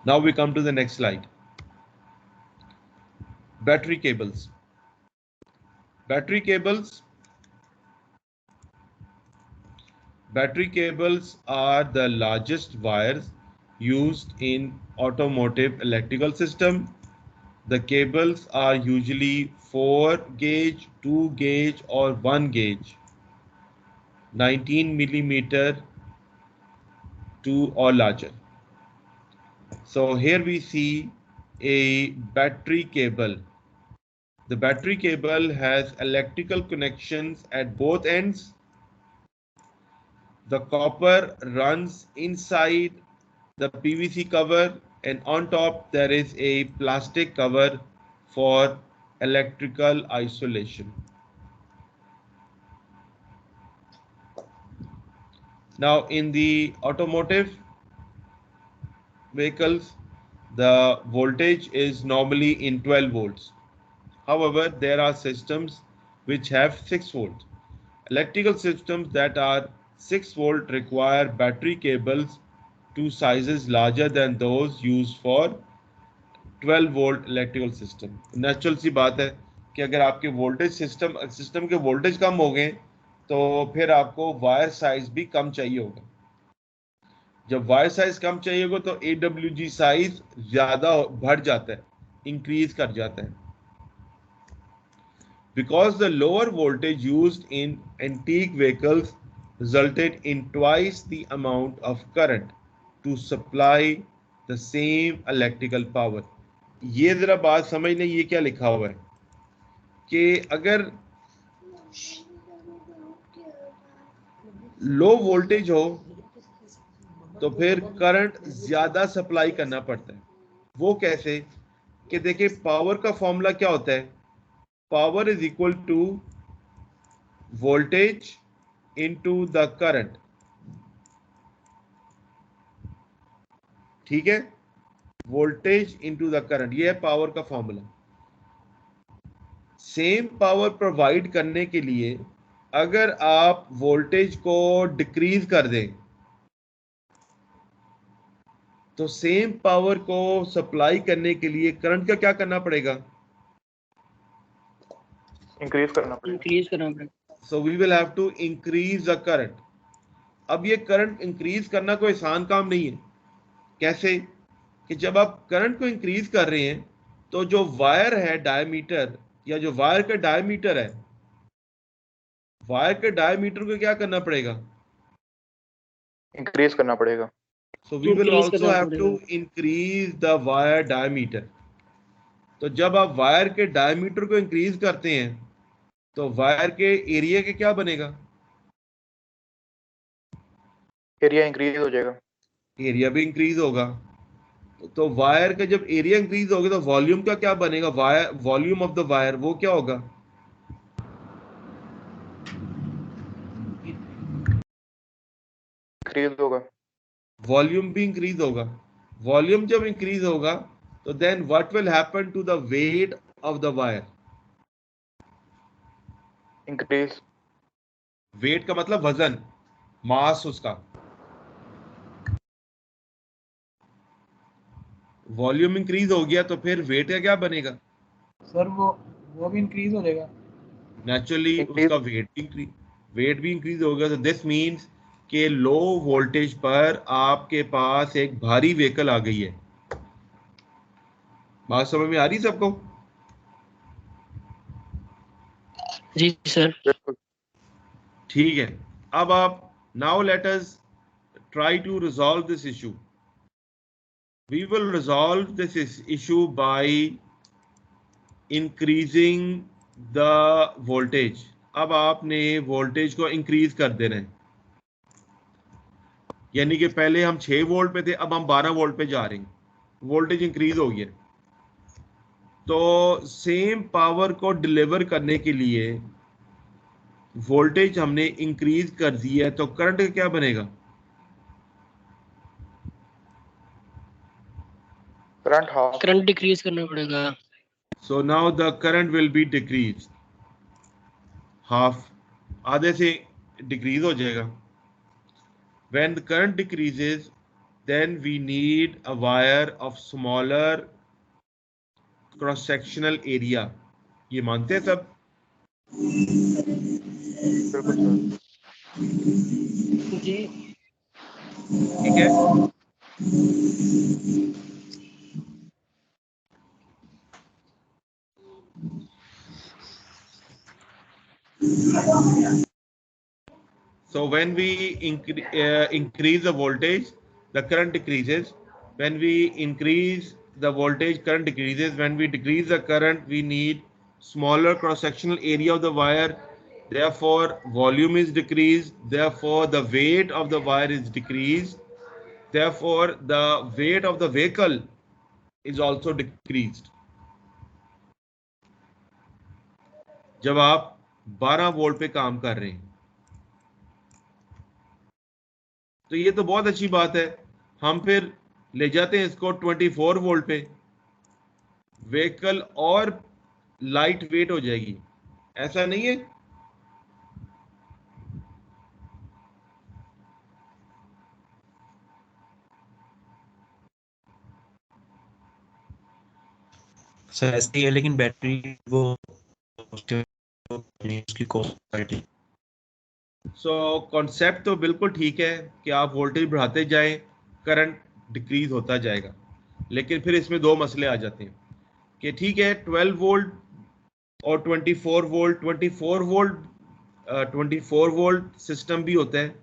Now we come to the next slide. Battery cables. Battery cables are the largest wires used in automotive electrical system. The cables are usually 4 gauge, 2 gauge or 1 gauge, 19 millimeter to or larger. So here we see a battery cable. The battery cable has electrical connections at both ends. The copper runs inside the PVC cover, and on top there is a plastic cover for electrical isolation. Now in the automotive vehicles, the voltage is normally in 12 volts. However, there are systems which have 6 volts. Electrical systems that are 6 volt require battery cables to sizes larger than those used for 12 volt electrical system. Natural सी बात है कि अगर आपके voltage system के voltage कम हो गए तो फिर आपको वायर साइज भी कम चाहिए होगा. जब वायर साइज कम चाहिए होगा तो AWG साइज ज्यादा बढ़ जाता है, इंक्रीज कर जाता है. Because the lower voltage used in antique vehicles resulted in twice the amount of current to supply the same electrical power. ये जरा बात समझ लें, ये क्या लिखा हुआ है कि अगर लो वोल्टेज हो तो फिर करंट ज्यादा सप्लाई करना पड़ता है. वो कैसे कि देखिए, पावर का फॉर्मूला क्या होता है? Power is equal to voltage into the current. ठीक है, वोल्टेज इनटू द करंट, ये है पावर का फॉर्मूला. सेम पावर प्रोवाइड करने के लिए अगर आप वोल्टेज को डिक्रीज कर दें तो सेम पावर को सप्लाई करने के लिए करंट का क्या करना पड़ेगा? इंक्रीज करना पड़ेगा. So we will have to increase the current. अब ये करंट इंक्रीज करना कोई आसान काम नहीं है. कैसे कि जब आप करंट को इंक्रीज कर रहे हैं तो जो वायर है डायमीटर, या जो वायर का डायमीटर है, वायर के डायमीटर को क्या करना पड़ेगा? इंक्रीज करना पड़ेगा. So we will also have to increase the wire diameter. तो जब आप वायर के डायमीटर को इंक्रीज करते हैं तो वायर के एरिया के क्या बनेगा? एरिया इंक्रीज हो जाएगा. एरिया भी इंक्रीज होगा. तो वायर का जब एरिया इंक्रीज होगा तो वॉल्यूम का क्या बनेगा? Wire, volume of the wire, वो क्या होगा? इंक्रीज होगा. वॉल्यूम भी इंक्रीज होगा. वॉल्यूम जब इंक्रीज होगा तो then what will happen to the weight of the wire? Increase. Weight का मतलब वजन, मास उसका. वॉल्यूम इंक्रीज हो गया तो फिर वेट का क्या बनेगा? सर वो भी इंक्रीज हो जाएगा. नेचुरली उसका वेट भी इंक्रीज होगा. तो दिस मींस कि लो वोल्टेज पर आपके पास एक भारी व्हीकल आ गई है. बात समझ में आ रही सबको? जी सर. ठीक है. अब आप now let us try to resolve this issue. We will resolve this issue by increasing the voltage. अब आपने वोल्टेज को इंक्रीज कर देना है. यानी कि पहले हम 6 वोल्ट पे थे, अब हम 12 वोल्ट पे जा रहे हैं. वोल्टेज इंक्रीज हो गया. तो सेम पावर को डिलीवर करने के लिए वोल्टेज हमने इंक्रीज कर दी है, तो करंट का क्या बनेगा? करंट डिक्रीज करना पड़ेगा. So now the current will be decreased. Half, आधे से डिक्रीज हो जाएगा. When the current decreases, then we need a wire of smaller cross sectional area. ये मानते हैं सब? बिल्कुल सर। जी ठीक है। So when we increase the voltage, the current decreases. When we increase the voltage, current decreases. When we decrease the current, we need smaller cross-sectional area of the wire. Therefore, volume is decreased. Therefore, the weight of the wire is decreased. Therefore, the weight of the vehicle is also decreased. जब आप 12 volt पे काम कर रहे हैं तो ये तो बहुत अच्छी बात है, हम फिर ले जाते हैं इसको 24 वोल्ट पे, व्हीकल और लाइट वेट हो जाएगी, ऐसा नहीं है? सर ऐसे ही है, लेकिन बैटरी वो उसकी क्वालिटी। सो कॉन्सेप्ट तो बिल्कुल ठीक है कि आप वोल्टेज बढ़ाते जाएं, करंट डिक्रीज होता जाएगा, लेकिन फिर इसमें दो मसले आ जाते हैं कि ठीक है 12 वोल्ट और 24 वोल्ट, 24 वोल्ट सिस्टम भी होता है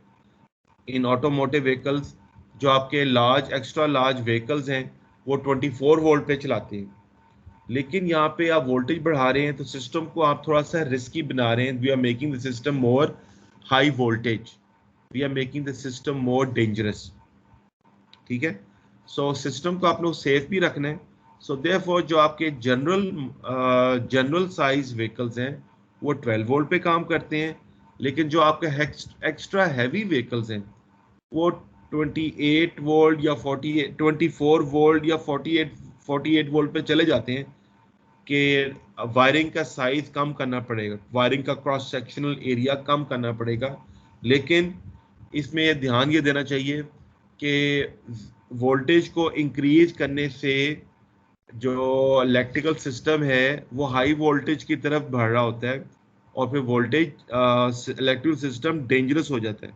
इन ऑटोमोटिव व्हीकल्स, जो आपके लार्ज एक्स्ट्रा लार्ज व्हीकल्स हैं वो 24 वोल्ट पे चलाते हैं, लेकिन यहाँ पे आप वोल्टेज बढ़ा रहे हैं तो सिस्टम को आप थोड़ा सा रिस्की बना रहे हैं। We are making the system more high voltage, we are making the system more dangerous. ठीक है, सो सिस्टम को आप लोग सेफ भी रखना है। सो देयरफॉर जो आपके जनरल साइज व्हीकल्स हैं वो 12 वोल्ट पे काम करते हैं, लेकिन जो आपके एक्स्ट्रा हैवी व्हीकल्स हैं वो 28 वोल्ट या 24 वोल्ट या 48 वोल्ट पे चले जाते हैं कि वायरिंग का साइज कम करना पड़ेगा, वायरिंग का क्रॉस सेक्शनल एरिया कम करना पड़ेगा। लेकिन इसमें ध्यान ये देना चाहिए कि वोल्टेज को इंक्रीज करने से जो इलेक्ट्रिकल सिस्टम है वो हाई वोल्टेज की तरफ बढ़ रहा होता है और फिर वोल्टेज इलेक्ट्रिकल सिस्टम डेंजरस हो जाता है,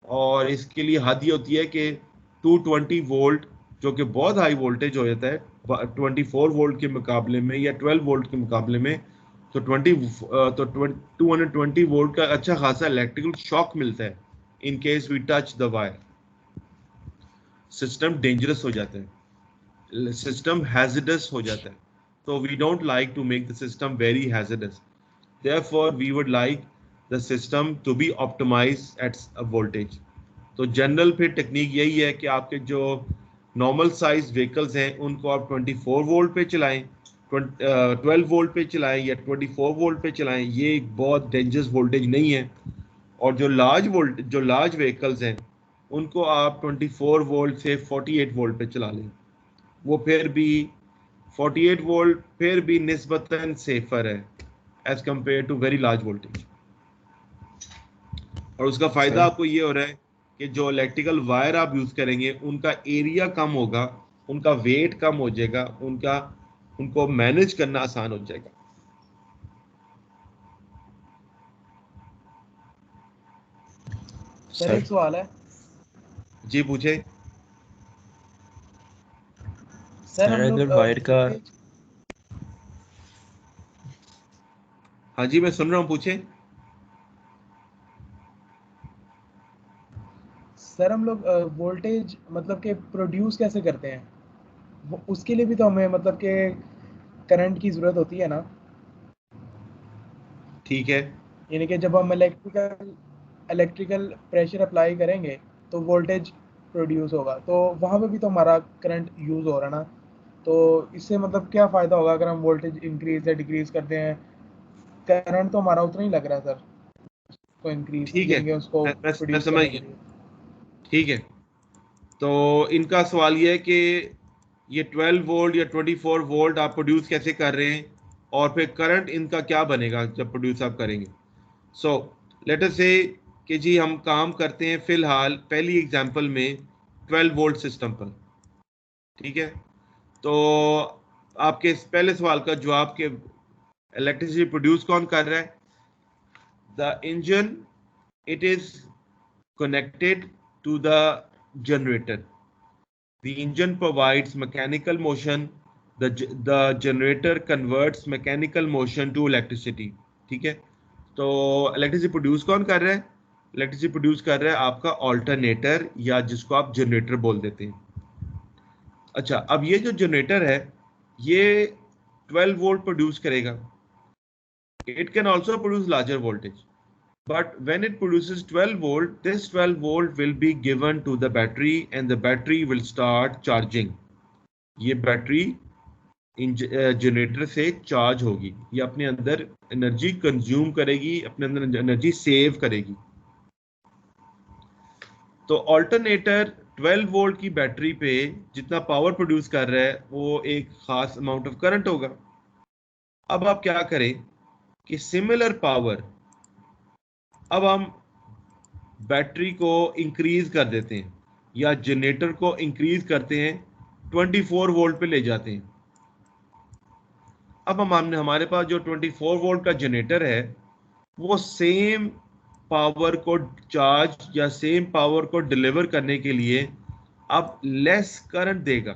और इसके लिए हद ये होती है कि 220 वोल्ट जो कि बहुत हाई वोल्टेज हो जाता है 24 वोल्ट के मुकाबले में या 12 वोल्ट के मुकाबले में, तो 220 वोल्ट का अच्छा खासा इलेक्ट्रिकल शॉक मिलता है in case we touch the wire. System dangerous हो जाता है, सिस्टम हैजर्डस हो जाता है, तो we don't like to make the system very hazardous, therefore we would like the system to be optimize at voltage. तो जनरल फिर technique यही है कि आपके जो नॉर्मल साइज व्हीकल्स हैं उनको आप 24 वोल्ट पे चलाएं, 12 वोल्ट पे चलाएं या 24 वोल्ट पे चलाएं, ये एक बहुत डेंजरस वोल्टेज नहीं है। और जो लार्ज व्हीकल्स हैं उनको आप 24 वोल्ट से 48 वोल्ट पे चला लें, वो फिर भी 48 वोल्ट फिर भी निस्बतन सेफर है as compare to very large voltage. और उसका फायदा आपको ये हो रहा है कि जो इलेक्ट्रिकल वायर आप यूज करेंगे उनका एरिया कम होगा, उनका वेट कम हो जाएगा, उनको मैनेज करना आसान हो जाएगा। सर एक सवाल है। जी पूछे सर। हम अगर लोग वायर का, हाँ जी मैं सुन रहा हूँ, पूछे। सर हम लोग वोल्टेज मतलब के प्रोड्यूस कैसे करते हैं, उसके लिए भी तो हमें मतलब के करंट की जरूरत होती है ना। ठीक है, यानी कि जब हम इलेक्ट्रिकल प्रेशर अप्लाई करेंगे तो वोल्टेज प्रोड्यूस होगा, तो वहाँ पे भी तो हमारा करंट यूज़ हो रहा है ना। तो इससे मतलब क्या फ़ायदा होगा अगर हम वोल्टेज इंक्रीज या डिक्रीज करते हैं, करंट तो हमारा उतना ही लग रहा है सर, तो इंक्रीज ठीक है, उसको मैं प्रोड्यूस समझ करने के गया। लिए। ठीक है, तो इनका सवाल ये है कि ये 12 वोल्ट या 24 वोल्ट आप प्रोड्यूस कैसे कर रहे हैं और फिर करंट इनका क्या बनेगा जब प्रोड्यूस आप करेंगे। सो लेट अस से कि जी हम काम करते हैं फिलहाल पहली एग्जांपल में 12 वोल्ट सिस्टम पर। ठीक है, तो आपके पहले सवाल का जवाब कि इलेक्ट्रिसिटी प्रोड्यूस कौन कर रहा है? The engine, it is connected to the generator. The engine provides mechanical motion. The generator converts mechanical motion to electricity. ठीक है, तो इलेक्ट्रिसिटी प्रोड्यूस कौन कर रहा है? इलेक्ट्रिसिटी प्रोड्यूस कर रहा है आपका ऑल्टरनेटर, या जिसको आप जनरेटर बोल देते हैं। अच्छा, अब ये जो जनरेटर है ये 12 वोल्ट प्रोड्यूस करेगा। It can also produce larger voltage, but when it produces 12 volt, this 12 volt will be given to the battery and the battery will start charging. ये बैटरी जनरेटर से चार्ज होगी, ये अपने अंदर energy consume करेगी, अपने अंदर एनर्जी सेव करेगी। तो ऑल्टरनेटर 12 वोल्ट की बैटरी पे जितना पावर प्रोड्यूस कर रहा है वो एक खास अमाउंट ऑफ करंट होगा। अब आप क्या करें कि सिमिलर पावर अब हम बैटरी को इंक्रीज कर देते हैं या जनरेटर को इंक्रीज करते हैं, 24 वोल्ट पे ले जाते हैं। अब हमने हमारे पास जो 24 वोल्ट का जनरेटर है वो सेम पावर को चार्ज या सेम पावर को डिलीवर करने के लिए अब लेस करंट देगा,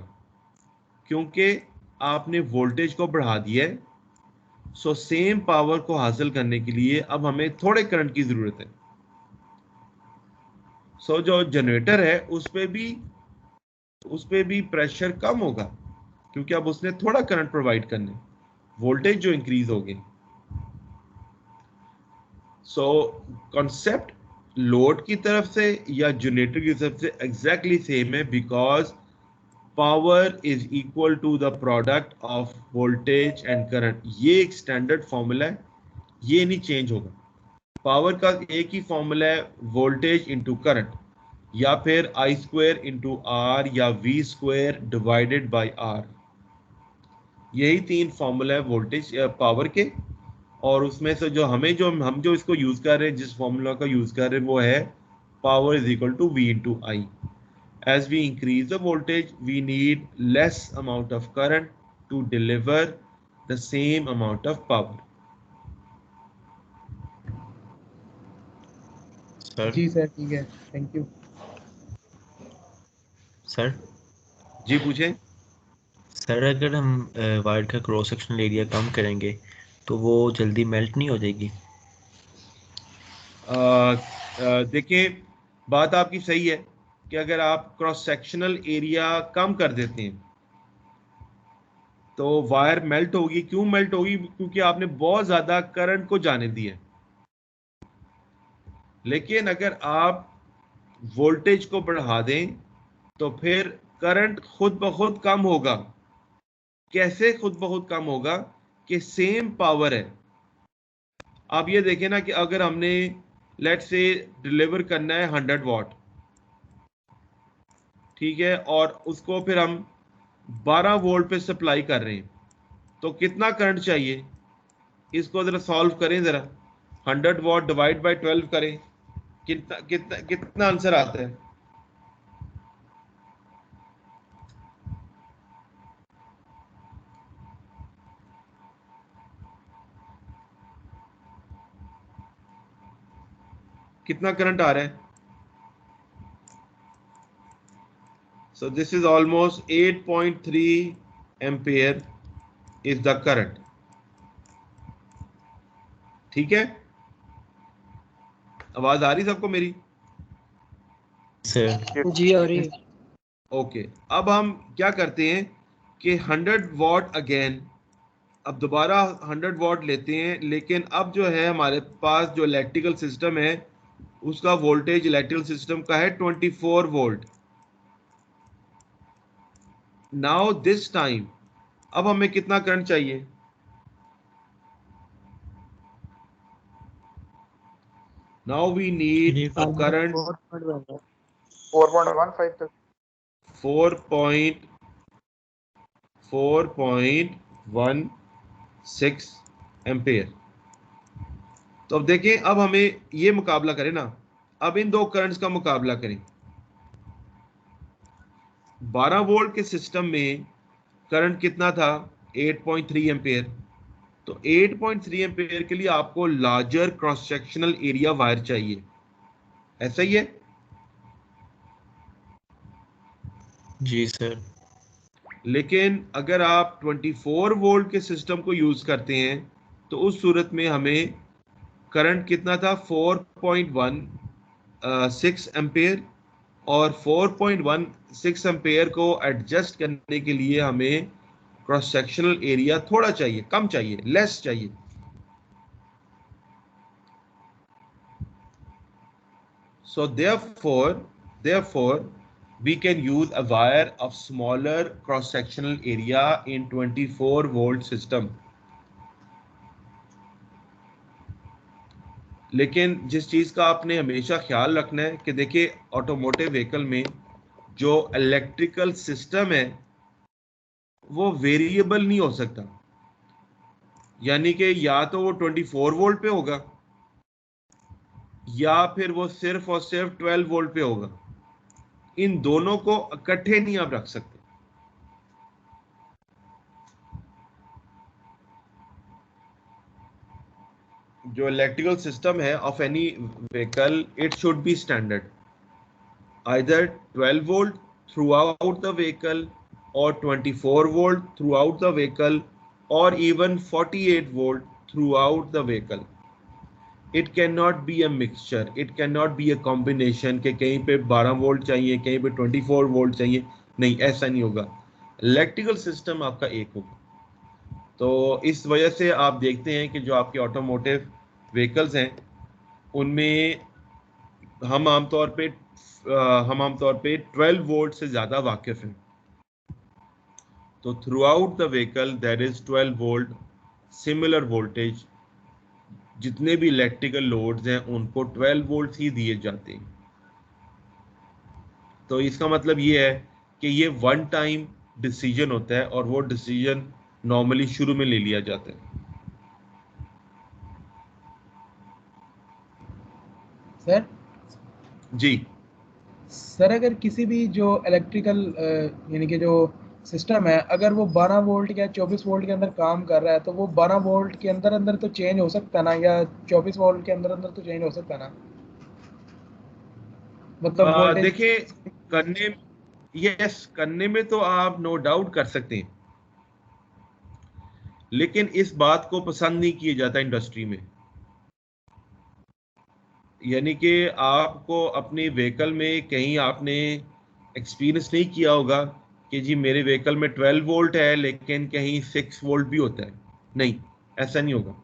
क्योंकि आपने वोल्टेज को बढ़ा दिया है। सो सेम पावर को हासिल करने के लिए अब हमें थोड़े करंट की जरूरत है। सो जो जनरेटर है उस पे भी प्रेशर कम होगा, क्योंकि अब उसने थोड़ा करंट प्रोवाइड करने, वोल्टेज जो इंक्रीज हो गई। सो कॉन्सेप्ट लोड की तरफ से या जनरेटर की तरफ से एग्जैक्टली सेम है, because power is equal to the product of voltage and current. ये एक स्टैंडर्ड फॉर्मूला है, ये नहीं चेंज होगा। पावर का एक ही फॉर्मूला है, वोल्टेज इंटू करंट, या फिर आई स्क्वायर इंटू आर या V square divided by R. यही 3 फॉर्मूला है वोल्टेज पावर के, और उसमें से जो हम जो इसको यूज कर रहे हैं, जिस फॉर्मूला का यूज कर रहे हैं वो है power is equal to V into I. As we increase the voltage, we need less amount of current to deliver the same amount of power. Sir ji sir, ठीक है, थैंक यू। सर जी पूछें। Sir अगर हम wire का cross sectional area कम करेंगे तो वो जल्दी मेल्ट नहीं हो जाएगी? देखिए, बात आपकी सही है कि अगर आप क्रॉस सेक्शनल एरिया कम कर देते हैं तो वायर मेल्ट होगी। क्यों मेल्ट होगी? क्योंकि आपने बहुत ज्यादा करंट को जाने दिया। लेकिन अगर आप वोल्टेज को बढ़ा दें तो फिर करंट खुद ब खुद कम होगा। कैसे खुद ब खुद कम होगा? कि सेम पावर है। आप ये देखें ना कि अगर हमने लेट्स से डिलीवर करना है 100 वाट, ठीक है, और उसको फिर हम 12 वोल्ट पे सप्लाई कर रहे हैं, तो कितना करंट चाहिए? इसको जरा सॉल्व करें, जरा 100 वाट डिवाइड बाय 12 करें, कितना कितना कितना आंसर आता है? कितना करंट आ रहा है? So this is almost 8.3 ampere is the current. ठीक है, आवाज आ रही सबको मेरी? सर जी आ रही है। ओके, अब हम क्या करते हैं कि 100 वाट अगेन, अब दोबारा 100 वाट लेते हैं, लेकिन अब जो है हमारे पास जो इलेक्ट्रिकल सिस्टम है उसका वोल्टेज इलेक्ट्रिकल सिस्टम का है 24 वोल्ट। नाउ दिस टाइम अब हमें कितना करंट चाहिए? Now we need a current 4.15 तक। 4.16 एम्पेयर। तो अब देखें, अब हमें ये मुकाबला करें ना, अब इन दो करंट्स का मुकाबला करें। 12 वोल्ट के सिस्टम में करंट कितना था? 8.3 एम्पेयर। तो 8.3 एम्पेयर के लिए आपको larger cross sectional area wire चाहिए, ऐसा ही है? जी सर। लेकिन अगर आप 24 वोल्ट के सिस्टम को यूज करते हैं तो उस सूरत में हमें करंट कितना था? 4.16 एम्पेयर। और 4.16 एम्पेयर को एडजस्ट करने के लिए हमें क्रॉस सेक्शनल एरिया थोड़ा चाहिए, कम चाहिए, लेस चाहिए। So therefore, we can use a wire of smaller cross-sectional area in 24 volt system. लेकिन जिस चीज का आपने हमेशा ख्याल रखना है कि देखिए ऑटोमोटिव व्हीकल में जो इलेक्ट्रिकल सिस्टम है वो वेरिएबल नहीं हो सकता, यानी कि या तो वो 24 वोल्ट पे होगा या फिर वो सिर्फ और सिर्फ 12 वोल्ट पे होगा। इन दोनों को इकट्ठे नहीं आप रख सकते। जो इलेक्ट्रिकल सिस्टम है of any vehicle, it should be standard, either 12 volt throughout the vehicle और 24 volt throughout the vehicle और even 48 volt throughout the vehicle. It can not be a mixture, it can not be a combination कि कहीं पे 12 volt चाहिए, कहीं पे 24 volt चाहिए। नहीं, ऐसा नहीं होगा। इलेक्ट्रिकल सिस्टम आपका एक होगा। तो इस वजह से आप देखते हैं कि जो आपके ऑटोमोटिव व्हीकल्स हैं उनमें हम आमतौर पे 12 वोल्ट से ज़्यादा वाकिफ़ हैं। तो throughout the vehicle there is 12 volt similar voltage. जितने भी इलेक्ट्रिकल लोड्स हैं उनको 12 वोल्ट ही दिए जाते हैं। तो इसका मतलब ये है कि ये वन टाइम डिसीजन होता है और वो डिसीजन नॉर्मली शुरू में ले लिया जाता है। सर जी सर अगर किसी भी जो इलेक्ट्रिकल यानी कि जो सिस्टम है, अगर वो 12 वोल्ट या 24 वोल्ट के अंदर काम कर रहा है तो वो 12 वोल्ट के अंदर अंदर तो चेंज हो सकता है ना, या 24 वोल्ट के अंदर अंदर तो चेंज हो सकता है ना, मतलब वोल्टेज। देखिए, करने यस करने में तो आप नो डाउट कर सकते हैं, लेकिन इस बात को पसंद नहीं किया जाता इंडस्ट्री में। यानी कि आपको अपनी व्हीकल में कहीं आपने एक्सपीरियंस नहीं किया होगा कि जी मेरे व्हीकल में 12 वोल्ट है लेकिन कहीं 6 वोल्ट भी होता है। नहीं, ऐसा नहीं होगा।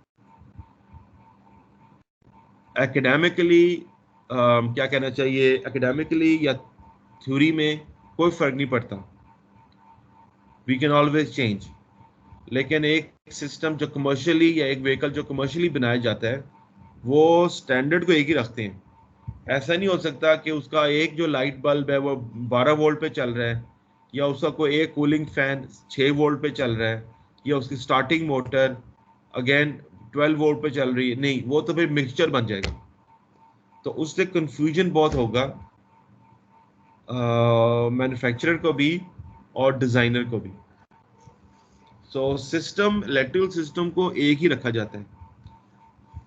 एकेडमिकली क्या कहना चाहिए, एकेडमिकली या थ्योरी में कोई फर्क नहीं पड़ता, वी कैन ऑलवेज चेंज। लेकिन एक सिस्टम जो कमर्शियली या एक व्हीकल जो कमर्शियली बनाया जाता है वो स्टैंडर्ड को एक ही रखते हैं। ऐसा नहीं हो सकता कि उसका एक जो लाइट बल्ब है वो 12 वोल्ट पे चल रहा है, या उसका कोई एक कूलिंग फैन 6 वोल्ट पे चल रहा है, या उसकी स्टार्टिंग मोटर अगेन 12 वोल्ट पे चल रही है। नहीं, वो तो फिर मिक्सचर बन जाएगा। तो उससे कंफ्यूजन बहुत होगा मैन्युफैक्चरर को भी और डिज़ाइनर को भी। सो सिस्टम, इलेक्ट्रिकल सिस्टम को एक ही रखा जाता है।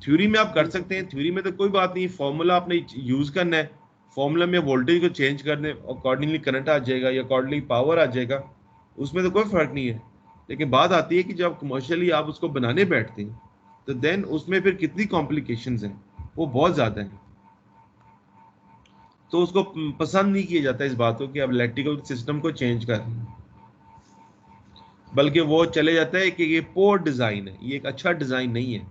थ्योरी में आप कर सकते हैं, थ्योरी में तो कोई बात नहीं, फॉर्मूला आपने यूज करना है, फॉर्मूला में वोल्टेज को चेंज करने अकॉर्डिंगली करंट आ जाएगा या अकॉर्डिंगली पावर आ जाएगा, उसमें तो कोई फर्क नहीं है। लेकिन बात आती है कि जब कमर्शियली आप उसको बनाने बैठते हैं तो देन उसमें फिर कितनी कॉम्प्लिकेशंस हैं, वो बहुत ज़्यादा हैं। तो उसको पसंद नहीं किया जाता इस बात को कि अब इलेक्ट्रिकल सिस्टम को चेंज कर, बल्कि वो चले जाता है कि ये पोर डिज़ाइन है, ये एक अच्छा डिज़ाइन नहीं है,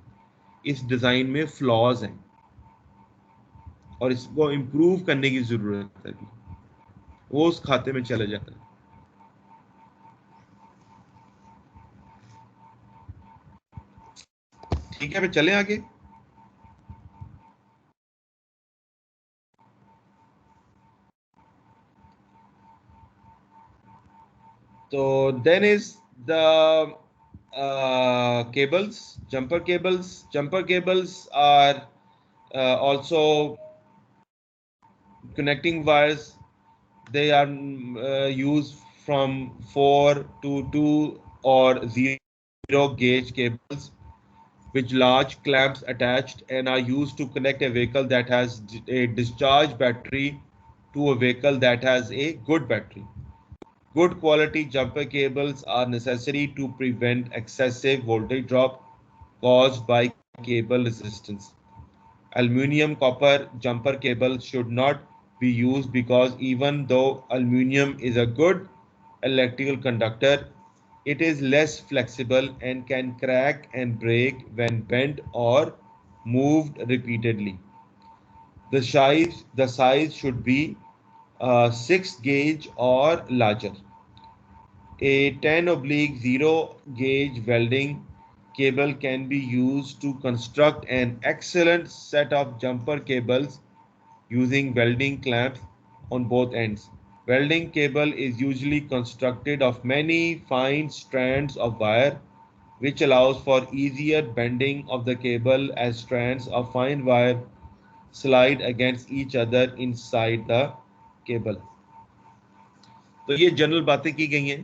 इस डिज़ाइन में फ्लॉज हैं और इसको इम्प्रूव करने की ज़रूरत है, वो उस खाते में चला जाता है। ठीक है, फिर चलें आगे। तो then is the cables, jumper cables are also connecting wires they are used from 4 to 2 or 0 gauge cables with large clamps attached and are used to connect a vehicle that has a discharge battery to a vehicle that has a good battery. Good quality jumper cables are necessary to prevent excessive voltage drop caused by cable resistance. Aluminium copper jumper cable should not be used because even though aluminium is a good electrical conductor, it is less flexible and can crack and break when bent or moved repeatedly. The size should be 6 gauge or larger. A 10/0 gauge welding cable can be used to construct an excellent set of jumper cables using welding clamps on both ends. Welding cable is usually constructed of many fine strands of wire, which allows for easier bending of the cable as strands of fine wire slide against each other inside the cable. तो ये general बातें की गई हैं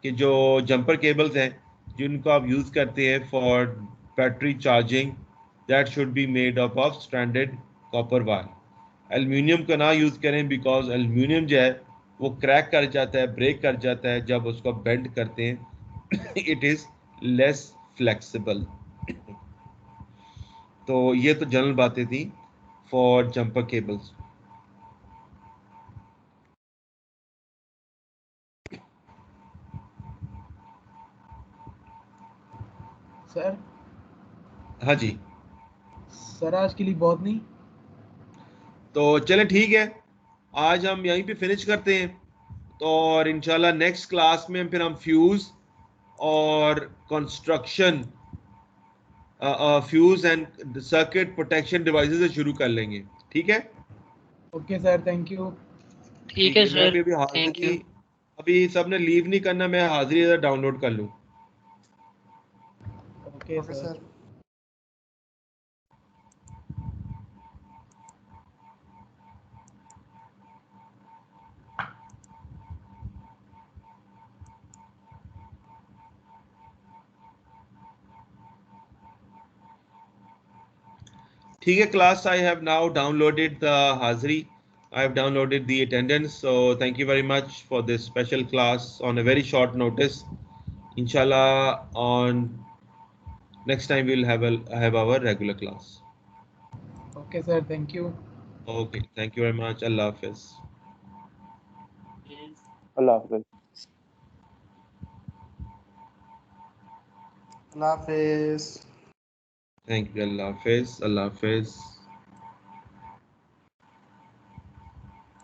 कि जो jumper cables हैं जिनको आप यूज़ करते हैं for battery charging, that should be made up of standard copper wire. Aluminium का ना यूज़ करें बिकॉज एल्यूमिनियम जो है वो क्रैक कर जाता है, ब्रेक कर जाता है जब उसको बेंड करते हैं। It is less flexible. तो ये तो जनरल बातें थी फॉर जंपर केबल्स। सर हाँ जी, सर आज के लिए बहुत नहीं। तो चलें ठीक है, आज हम यहीं पे फिनिश करते हैं। तो और इंशाल्लाह नेक्स्ट क्लास में फिर हम फ्यूज़ और construction fuse and circuit protection devices से शुरू कर लेंगे। ठीक है? Okay sir, thank you. ठीक है मैं सर, अभी थैंक यू। हाजिरी, अभी सबने लीव नहीं करना, मैं हाजिरी डाउनलोड कर लूँ। Okay sir. ठीक है class, I have now downloaded the Hazri. I have downloaded the attendance. So thank you very much for this special class on a very short notice. Inshallah, on next time we'll have our regular class. Okay sir, thank you. Okay, thank you very much. Allah Hafiz. अल्लाह हाफ़िज़। अल्लाह हाफिज़। Thank you. Allah Hafiz. Allah Hafiz.